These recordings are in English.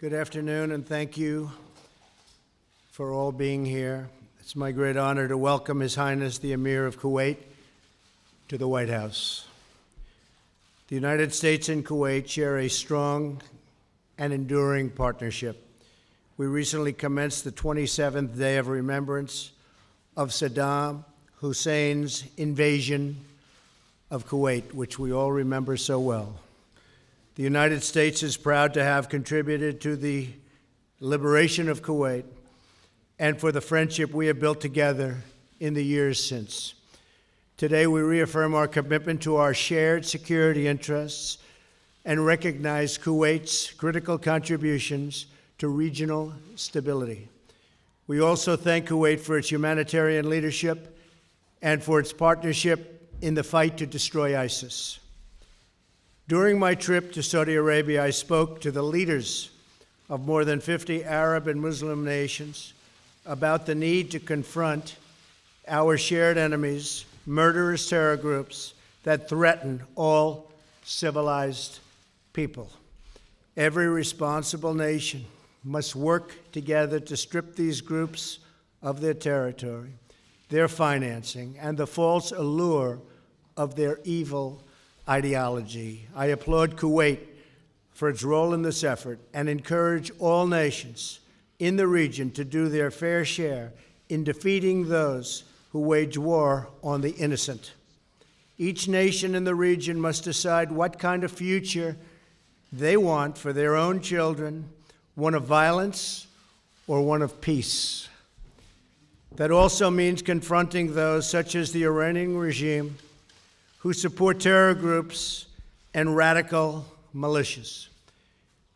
Good afternoon, and thank you for all being here. It's my great honor to welcome His Highness the Amir of Kuwait to the White House. The United States and Kuwait share a strong and enduring partnership. We recently commenced the 27th day of remembrance of Saddam Hussein's invasion of Kuwait, which we all remember so well. The United States is proud to have contributed to the liberation of Kuwait and for the friendship we have built together in the years since. Today, we reaffirm our commitment to our shared security interests and recognize Kuwait's critical contributions to regional stability. We also thank Kuwait for its humanitarian leadership and for its partnership in the fight to destroy ISIS. During my trip to Saudi Arabia, I spoke to the leaders of more than 50 Arab and Muslim nations about the need to confront our shared enemies, murderous terror groups that threaten all civilized people. Every responsible nation must work together to strip these groups of their territory, their financing, and the false allure of their evil ideology. I applaud Kuwait for its role in this effort and encourage all nations in the region to do their fair share in defeating those who wage war on the innocent. Each nation in the region must decide what kind of future they want for their own children, one of violence or one of peace. That also means confronting those, such as the Iranian regime, who support terror groups and radical militias.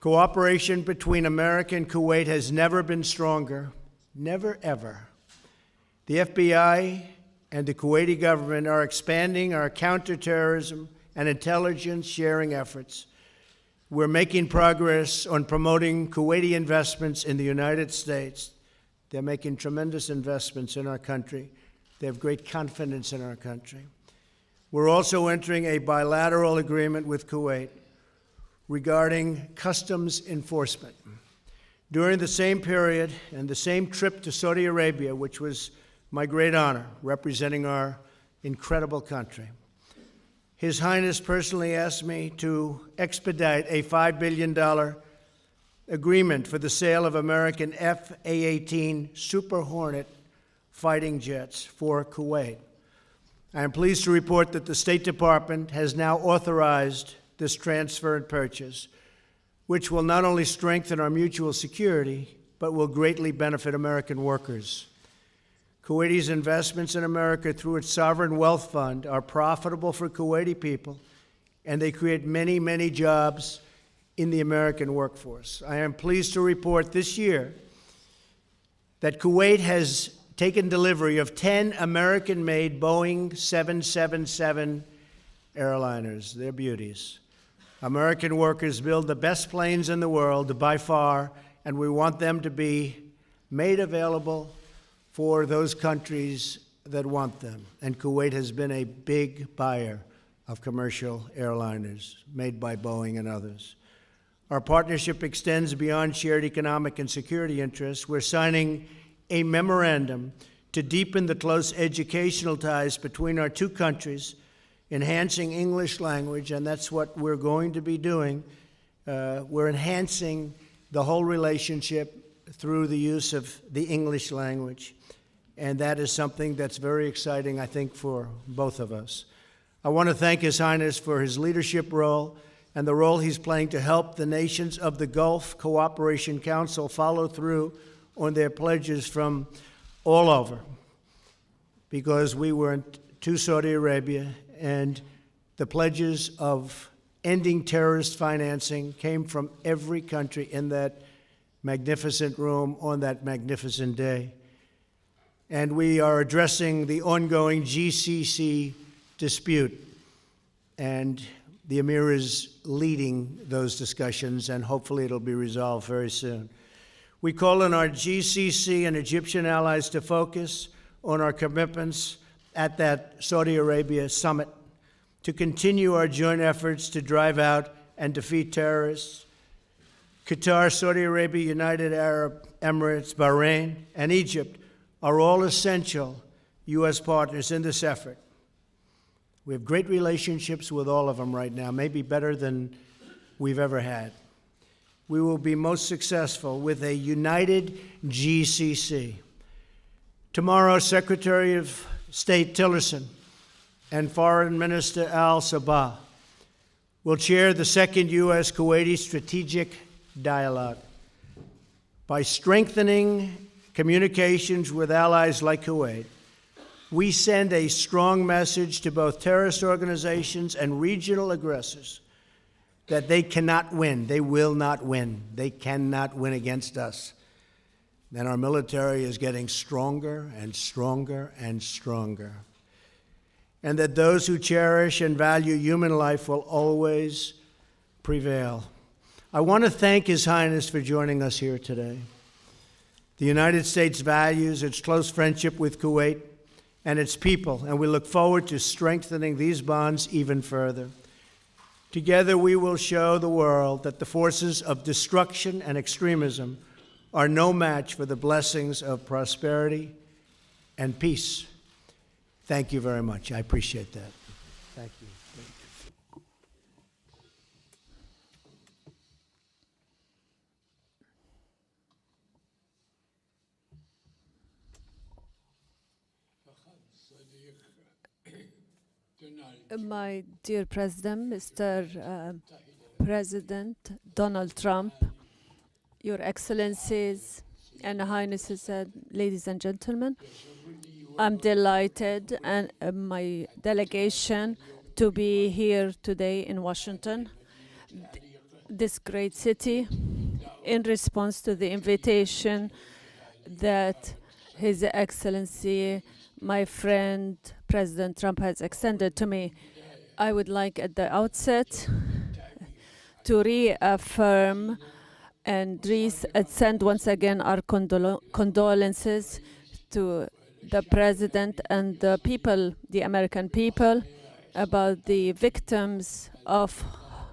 Cooperation between America and Kuwait has never been stronger, never ever. The FBI and the Kuwaiti government are expanding our counterterrorism and intelligence sharing efforts. We're making progress on promoting Kuwaiti investments in the United States. They're making tremendous investments in our country. They have great confidence in our country. We're also entering a bilateral agreement with Kuwait regarding customs enforcement. During the same period and the same trip to Saudi Arabia, which was my great honor, representing our incredible country, His Highness personally asked me to expedite a $5 billion agreement for the sale of American F/A-18 Super Hornet fighting jets for Kuwait. I am pleased to report that the State Department has now authorized this transfer and purchase, which will not only strengthen our mutual security, but will greatly benefit American workers. Kuwaiti's investments in America through its Sovereign Wealth Fund are profitable for Kuwaiti people, and they create many, many jobs in the American workforce. I am pleased to report this year that Kuwait has taken delivery of 10 American-made Boeing 777 airliners. They're beauties. American workers build the best planes in the world by far, and we want them to be made available for those countries that want them. And Kuwait has been a big buyer of commercial airliners made by Boeing and others. Our partnership extends beyond shared economic and security interests. We're signing a memorandum to deepen the close educational ties between our two countries, enhancing English language, and that's what we're going to be doing. We're enhancing the whole relationship through the use of the English language, and that is something that's very exciting, I think, for both of us. I want to thank His Highness for his leadership role and the role he's playing to help the nations of the Gulf Cooperation Council follow through on their pledges from all over, because we went to Saudi Arabia and the pledges of ending terrorist financing came from every country in that magnificent room on that magnificent day. And we are addressing the ongoing GCC dispute, and the Emir is leading those discussions, and hopefully it'll be resolved very soon. We call on our GCC and Egyptian allies to focus on our commitments at that Saudi Arabia summit, to continue our joint efforts to drive out and defeat terrorists, Qatar, Saudi Arabia, United Arab Emirates, Bahrain, and Egypt are all essential U.S. partners in this effort. We have great relationships with all of them right now, maybe better than we've ever had. We will be most successful with a united GCC. Tomorrow, Secretary of State Tillerson and Foreign Minister Al Sabah will chair the second U.S.-Kuwaiti Strategic Dialogue. By strengthening communications with allies like Kuwait, we send a strong message to both terrorist organizations and regional aggressors that they cannot win. They will not win. They cannot win against us. And our military is getting stronger and stronger and stronger. And that those who cherish and value human life will always prevail. I want to thank His Highness for joining us here today. The United States values its close friendship with Kuwait and its people, and we look forward to strengthening these bonds even further. Together, we will show the world that the forces of destruction and extremism are no match for the blessings of prosperity and peace. Thank you very much. I appreciate that. Thank you. My dear President, Mr. President Donald Trump, Your Excellencies and Highnesses, ladies and gentlemen, I'm delighted and my delegation to be here today in Washington, this great city, in response to the invitation that His Excellency, my friend, President Trump has extended to me. I would like at the outset to reaffirm and send once again our condolences to the President and the people, the American people, about the victims of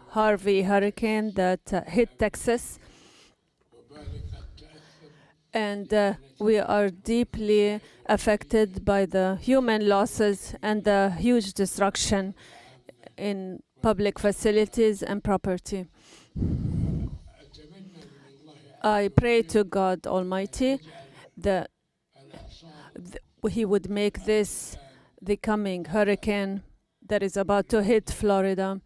Harvey hurricane that hit Texas. And we are deeply affected by the human losses and the huge destruction in public facilities and property. I pray to God Almighty that He would make this the coming hurricane that is about to hit Florida,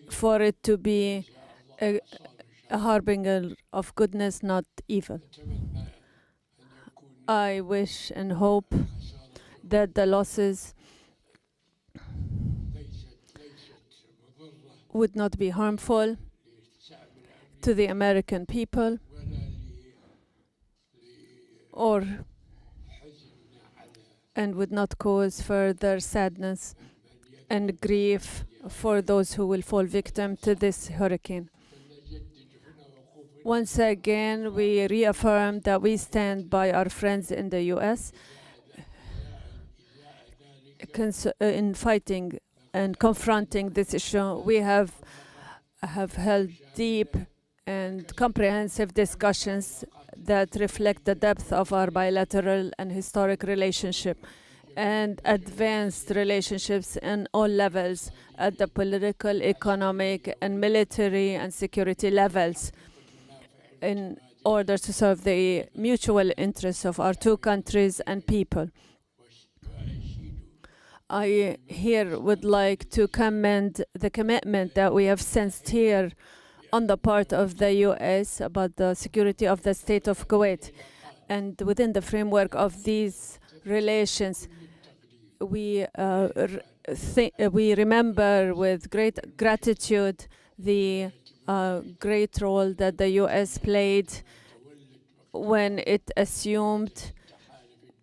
for it to be a harbinger of goodness, not evil. I wish and hope that the losses would not be harmful to the American people and would not cause further sadness and grief for those who will fall victim to this hurricane. Once again, we reaffirm that we stand by our friends in the U.S. In fighting and confronting this issue. We have held deep and comprehensive discussions that reflect the depth of our bilateral and historic relationship and advanced relationships in all levels at the political, economic, and military and security levels, in order to serve the mutual interests of our two countries and people. I here would like to commend the commitment that we have sensed here on the part of the U.S. about the security of the state of Kuwait. And within the framework of these relations, we remember with great gratitude the great role that the U.S. played when it assumed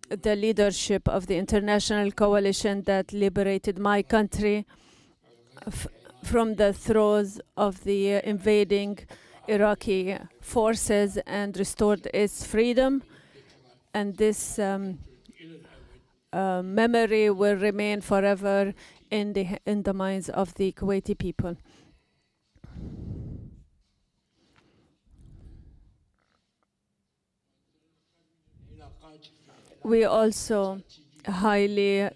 the leadership of the international coalition that liberated my country from the throes of the invading Iraqi forces and restored its freedom. And this memory will remain forever in the minds of the Kuwaiti people. We also highly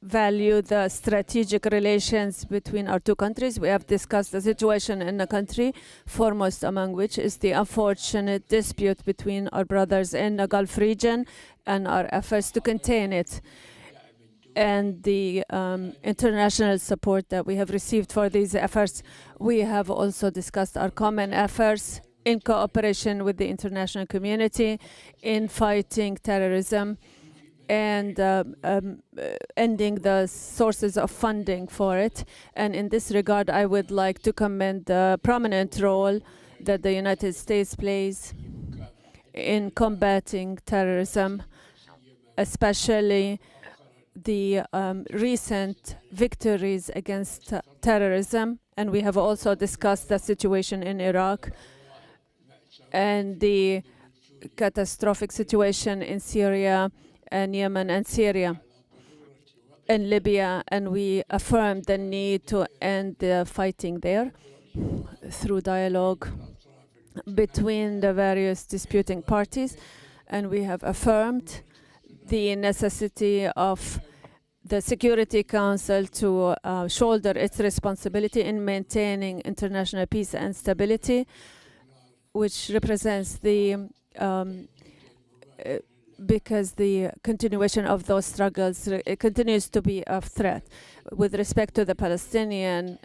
value the strategic relations between our two countries. We have discussed the situation in the country, foremost among which is the unfortunate dispute between our brothers in the Gulf region and our efforts to contain it, and the international support that we have received for these efforts. We have also discussed our common efforts in cooperation with the international community in fighting terrorism and ending the sources of funding for it. And in this regard, I would like to commend the prominent role that the United States plays in combating terrorism, especially the recent victories against terrorism. And we have also discussed the situation in Iraq and the catastrophic situation in Syria and Yemen and Syria and Libya, and we affirmed the need to end the fighting there through dialogue between the various disputing parties, and we have affirmed the necessity of the Security Council to shoulder its responsibility in maintaining international peace and stability, which represents the because the continuation of those struggles continues to be a threat. With respect to the Palestinian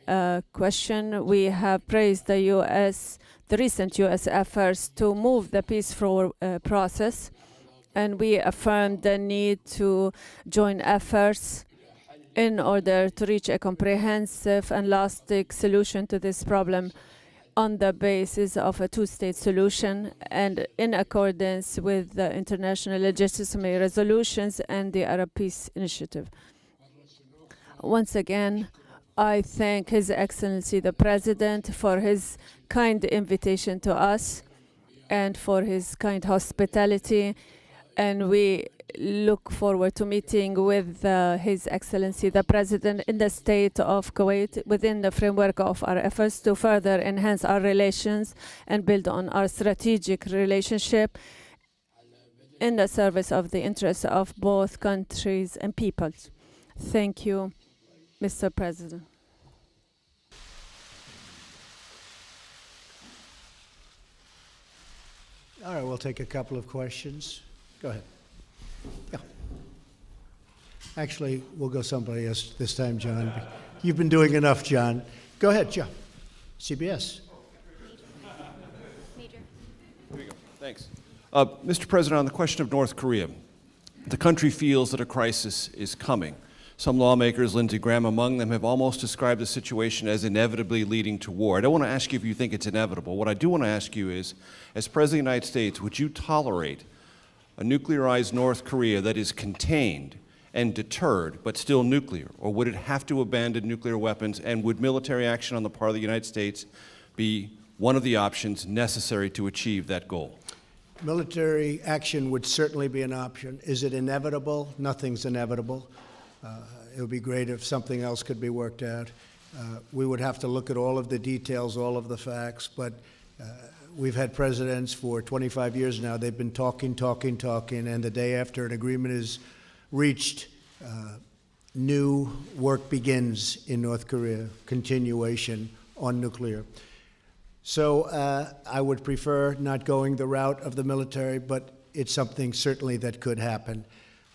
question, we have praised the recent U.S. efforts to move the peaceful process, and we affirmed the need to join efforts in order to reach a comprehensive and lasting solution to this problem on the basis of a two-state solution and in accordance with the international legitimate resolutions and the Arab Peace Initiative. Once again, I thank His Excellency the President for his kind invitation to us and for his kind hospitality, and we look forward to meeting with His Excellency the President in the state of Kuwait within the framework of our efforts to further enhance our relations and build on our strategic relationship in the service of the interests of both countries and peoples. Thank you, Mr. President. All right, we'll take a couple of questions. Go ahead. Yeah. Actually, we'll go somebody else this time, John. You've been doing enough, John. Go ahead, John. CBS. Major. Here we go. Thanks. Mr. President, on the question of North Korea, the country feels that a crisis is coming. Some lawmakers, Lindsey Graham among them, have almost described the situation as inevitably leading to war. I don't want to ask you if you think it's inevitable. What I do want to ask you is, as President of the United States, would you tolerate a nuclearized North Korea that is contained and deterred, but still nuclear? Or would it have to abandon nuclear weapons, and would military action on the part of the United States be one of the options necessary to achieve that goal? Military action would certainly be an option. Is it inevitable? Nothing's inevitable. It would be great if something else could be worked out. We would have to look at all of the details, all of the facts, but we've had presidents for 25 years now. They've been talking, and the day after an agreement is reached, new work begins in North Korea, continuation on nuclear. So I would prefer not going the route of the military, but it's something certainly that could happen.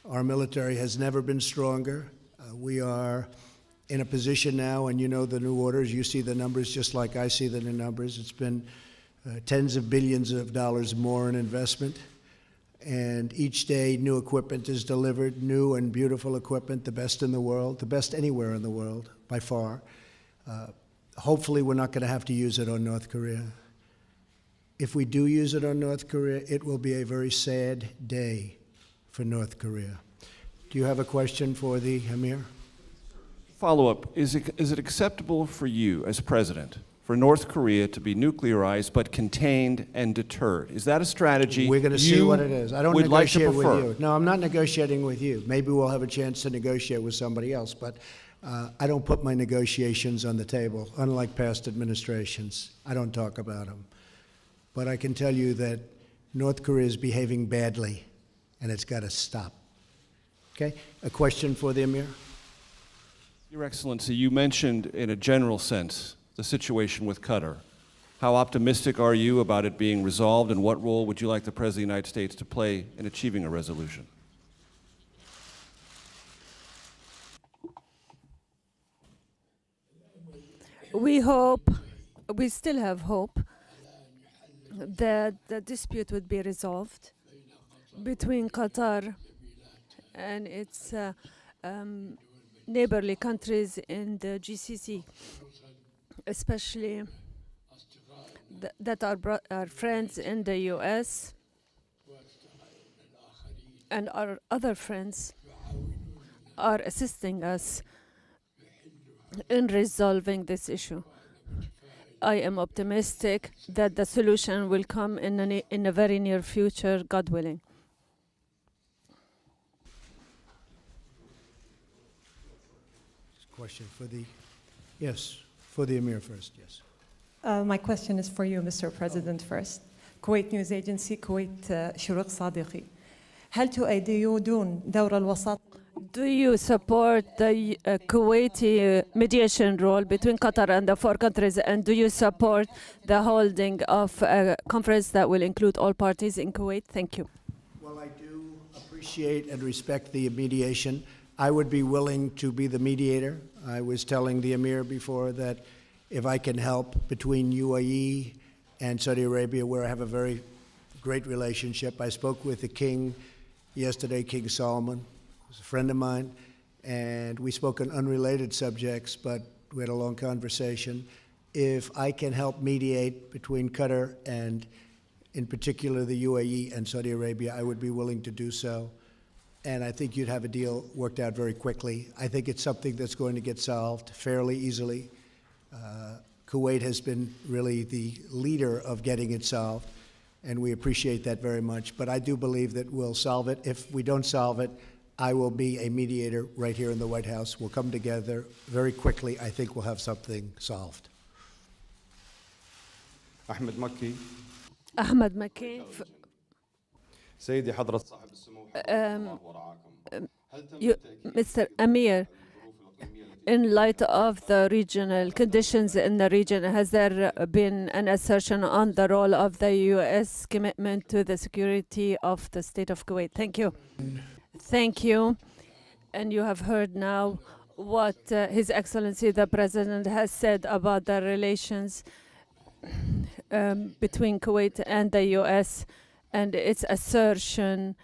Our military has never been stronger. We are in a position now, and you know the new orders, you see the numbers just like I see the new numbers. It's been tens of billions of dollars more in investment, and each day new equipment is delivered, new and beautiful equipment, the best in the world, the best anywhere in the world, by far. Hopefully we're not going to have to use it on North Korea. If we do use it on North Korea, it will be a very sad day for North Korea. Do you have a question for the Amir? Follow-up, is it acceptable for you as president for North Korea to be nuclearized but contained and deterred? Is that a strategy we're going to see what it is? I don't negotiate with you. No, I'm not negotiating with you. Maybe we'll have a chance to negotiate with somebody else, but I don't put my negotiations on the table, unlike past administrations. I don't talk about them. But I can tell you that North Korea is behaving badly, and it's got to stop. Okay? A question for the Emir? Your Excellency, you mentioned in a general sense the situation with Qatar. How optimistic are you about it being resolved, and what role would you like the President of the United States to play in achieving a resolution? We still have hope that the dispute would be resolved between Qatar and its neighborly countries in the GCC, especially that our friends in the US and our other friends are assisting us in resolving this issue. I am optimistic that the solution will come in a very near future, God willing. Question for the, yes, for the Emir first, yes. My question is for you, Mr. President, first. Kuwait News Agency, Kuwait شروق صادقي. هل تؤيدون دور الوساطة؟ Do you support the Kuwaiti mediation role between Qatar and the four countries, and do you support the holding of a conference that will include all parties in Kuwait? Thank you. Well, I do appreciate and respect the mediation. I would be willing to be the mediator. I was telling the Emir before that if I can help between UAE and Saudi Arabia, where I have a very great relationship. I spoke with the king yesterday, King Solomon. He's a friend of mine, and we spoke on unrelated subjects, but we had a long conversation. If I can help mediate between Qatar and, in particular, the UAE and Saudi Arabia, I would be willing to do so. And I think you'd have a deal worked out very quickly. I think it's something that's going to get solved fairly easily. Kuwait has been really the leader of getting it solved, and we appreciate that very much. But I do believe that we'll solve it. If we don't solve it, I will be a mediator right here in the White House. We'll come together very quickly. I think we'll have something solved. أحمد مكي Ahmed Makki, سيدي حضرة صاحب السمو حفظكم الله ورعاكم هل تم التأكيد Mr. Amir, in light of the regional conditions in the region, has there been an assertion on the role of the U.S. commitment to the security of the state of Kuwait? Thank you. Thank you. And you have heard now what His Excellency the President has said about the relations between Kuwait and the U.S. and its assertion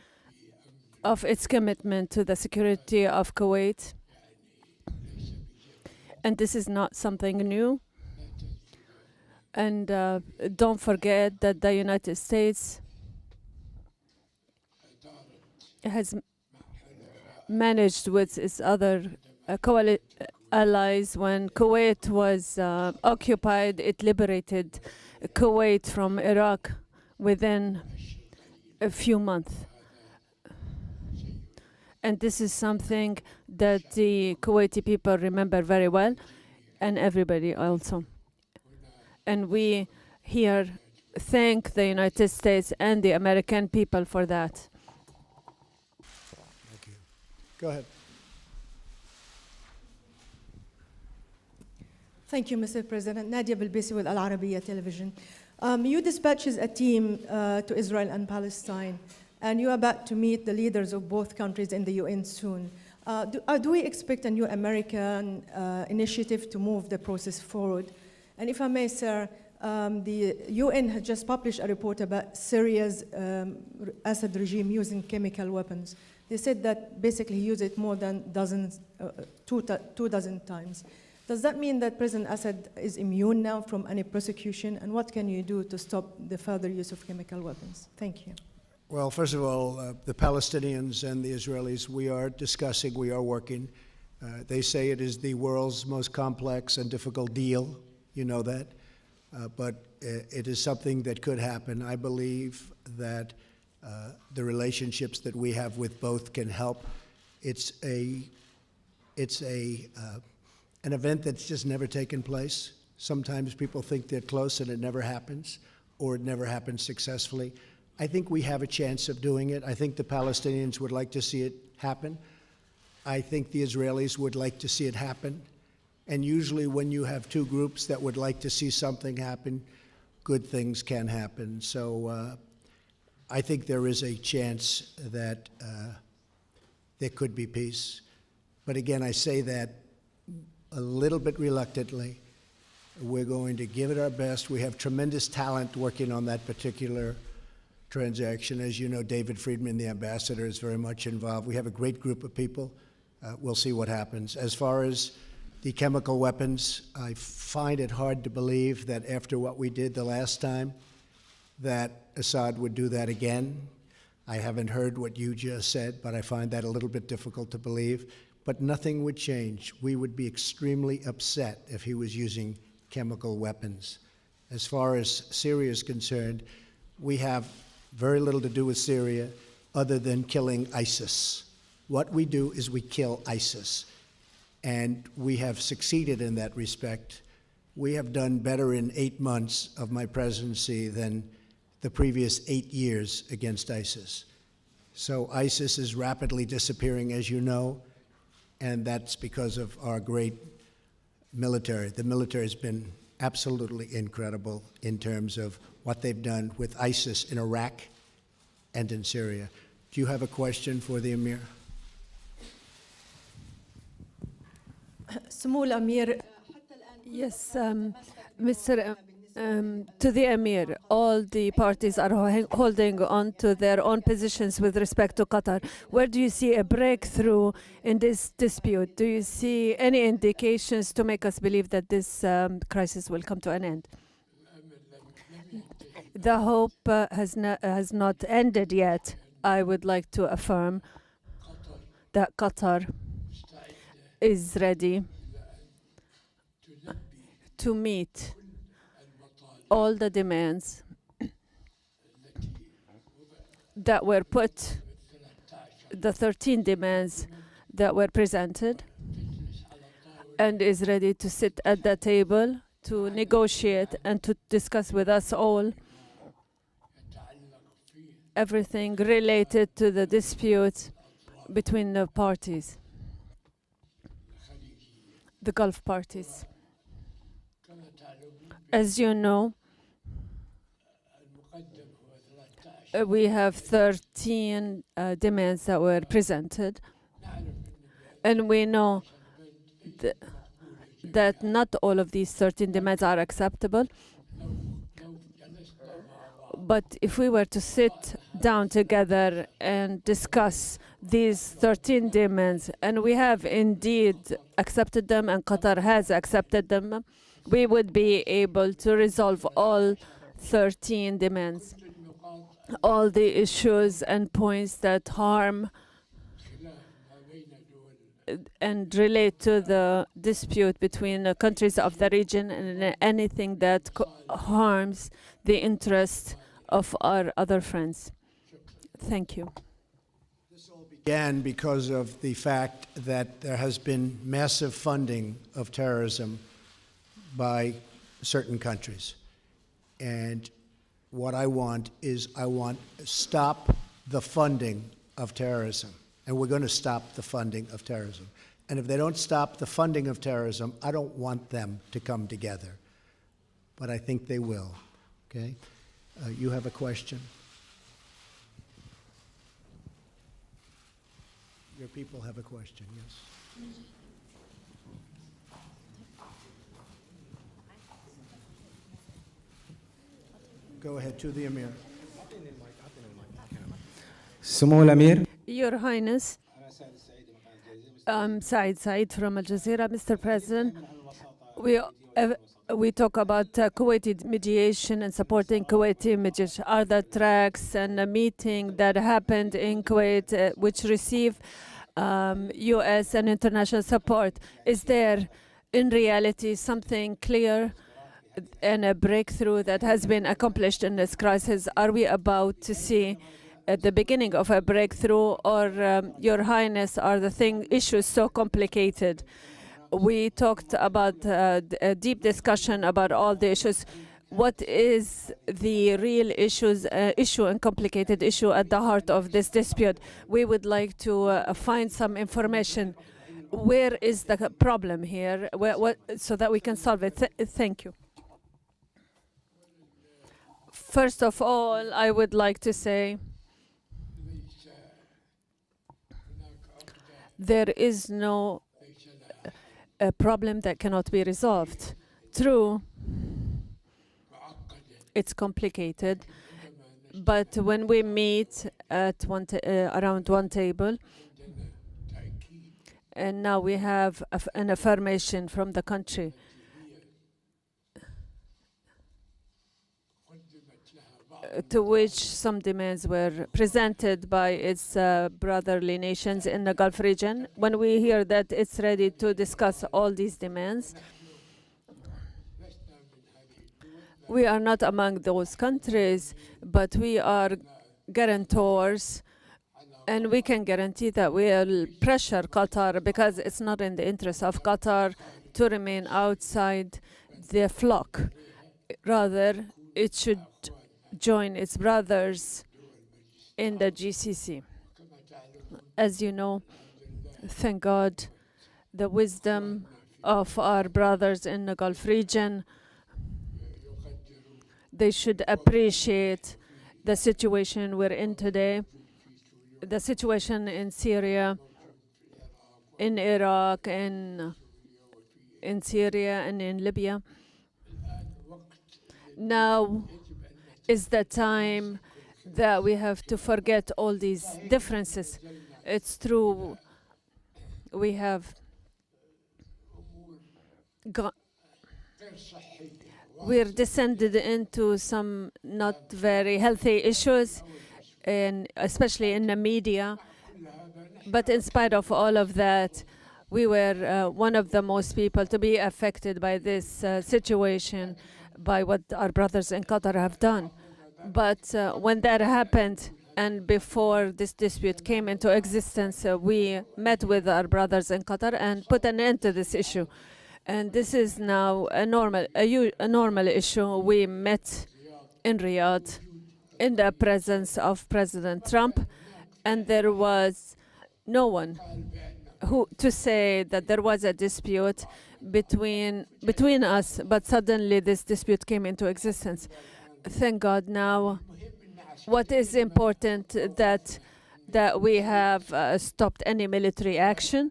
of its commitment to the security of Kuwait. And this is not something new. And don't forget that the United States has managed with its other allies. When Kuwait was occupied, it liberated Kuwait from Iraq within a few months. And this is something that the Kuwaiti people remember very well, and everybody also. And we here thank the United States and the American people for that. Thank you. Go ahead. Thank you, Mr. President. Nadia Bilbisi with Al Arabiya Television. You dispatches a team to Israel and Palestine, and you're about to meet the leaders of both countries in the UN soon. Do we expect a new American initiative to move the process forward? And if I may, sir, the UN has just published a report about Syria's Assad regime using chemical weapons. They said that basically use it more than two dozen times. Does that mean that President Assad is immune now from any prosecution? And what can you do to stop the further use of chemical weapons? Thank you. Well, first of all, the Palestinians and the Israelis, we are discussing, we are working. They say it is the world's most complex and difficult deal. You know that. But it is something that could happen. I believe that the relationships that we have with both can help. It's an event that's just never taken place. Sometimes people think they're close and it never happens, or it never happens successfully. I think we have a chance of doing it. I think the Palestinians would like to see it happen. I think the Israelis would like to see it happen. And usually when you have two groups that would like to see something happen, good things can happen. So I think there is a chance that there could be peace. But again, I say that a little bit reluctantly. We're going to give it our best. We have tremendous talent working on that particular transaction. As you know, David Friedman, the ambassador, is very much involved. We have a great group of people. We'll see what happens. As far as the chemical weapons, I find it hard to believe that after what we did the last time, that Assad would do that again. I haven't heard what you just said, but I find that a little bit difficult to believe. But nothing would change. We would be extremely upset if he was using chemical weapons. As far as Syria is concerned, we have very little to do with Syria other than killing ISIS. What we do is we kill ISIS. And we have succeeded in that respect. We have done better in 8 months of my presidency than the previous 8 years against ISIS. So ISIS is rapidly disappearing, as you know, and that's because of our great military. The military has been absolutely incredible in terms of what they've done with ISIS in Iraq and in Syria. Do you have a question for the Emir? سمو الأمير Yes, Mr. To the Emir, all the parties are holding on to their own positions with respect to Qatar. Where do you see a breakthrough in this dispute? Do you see any indications to make us believe that this crisis will come to an end? The hope has not ended yet. I would like to affirm that Qatar is ready to meet all the demands that were put, the 13 demands that were presented, and is ready to sit at the table to negotiate and to discuss with us all everything related to the dispute between the parties, the Gulf parties. As you know, we have 13 demands that were presented, and we know that not all of these 13 demands are acceptable. But if we were to sit down together and discuss these 13 demands, and we have indeed accepted them, and Qatar has accepted them, we would be able to resolve all 13 demands, all the issues and points that harm and relate to the dispute between the countries of the region, and anything that harms the interest of our other friends. Thank you. This all began because of the fact that there has been massive funding of terrorism by certain countries. And what I want is stop the funding of terrorism. And we're going to stop the funding of terrorism. And if they don't stop the funding of terrorism, I don't want them to come together. But I think they will, okay? You have a question? Your people have a question, yes. Go ahead, to the Emir. سمو الأمير Your Highness, I'm Said from Al Jazeera. Mr. President, we talk about Kuwaiti mediation and supporting Kuwaiti mediation. Are the tracks and a meeting that happened in Kuwait which receive U.S. and international support? Is there in reality something clear and a breakthrough that has been accomplished in this crisis? Are we about to see at the beginning of a breakthrough, or Your Highness, are the issues so complicated? We talked about a deep discussion about all the issues. what is the real issue and complicated issue at the heart of this dispute. We would like to find some information. Where is the problem here, so that we can solve it? Thank you. First of all, I would like to say there is no problem that cannot be resolved. True, it's complicated, but when we meet at around one table, and now we have an affirmation from the country to which some demands were presented by its brotherly nations in the Gulf region. When we hear that it's ready to discuss all these demands, we are not among those countries, but we are guarantors, and we can guarantee that we will pressure Qatar, because it's not in the interest of Qatar to remain outside the flock. Rather, it should join its brothers in the GCC. As you know, thank God, the wisdom of our brothers in the Gulf region, they should appreciate the situation we're in today, the situation in Syria, in Iraq, in Syria, and in Libya. Now is the time that we have to forget all these differences. It's true, we have we're descended into some not very healthy issues, and especially in the media. But in spite of all of that, we were one of the most people to be affected by this situation, by what our brothers in Qatar have done. But when that happened, and before this dispute came into existence, we met with our brothers in Qatar and put an end to this issue. And this is now a normal issue. We met in Riyadh in the presence of President Trump, and there was no one who to say that there was a dispute between us, but suddenly this dispute came into existence. Thank God now. What is important that we have stopped any military action.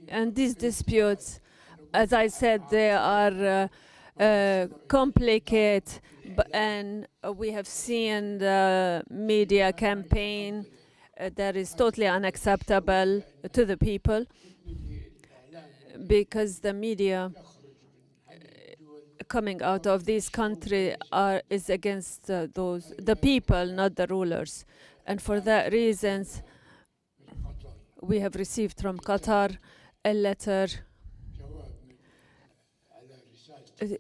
And these disputes, as I said, they are complicated, and we have seen the media campaign that is totally unacceptable to the people, because the media coming out of this country is against the people, not the rulers. And for that reasons, we have received from Qatar a letter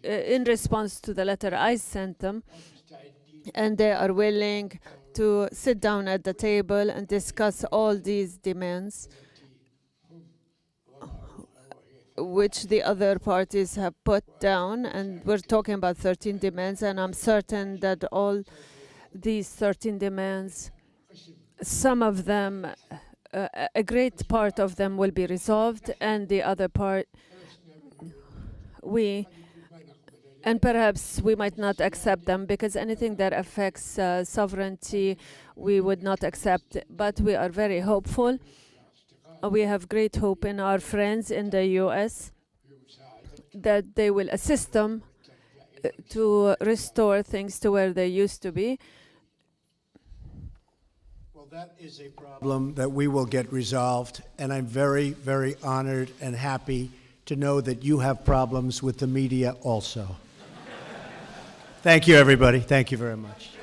in response to the letter I sent them, and they are willing to sit down at the table and discuss all these demands which the other parties have put down. And we're talking about 13 demands, and I'm certain that all these 13 demands, some of them, a great part of them will be resolved, and the other part, and perhaps we might not accept them, because anything that affects sovereignty, we would not accept. But we are very hopeful. We have great hope in our friends in the US that they will assist them to restore things to where they used to be. Well, that is a problem that we will get resolved, and I'm very, very honored and happy to know that you have problems with the media also. Thank you, everybody. Thank you very much.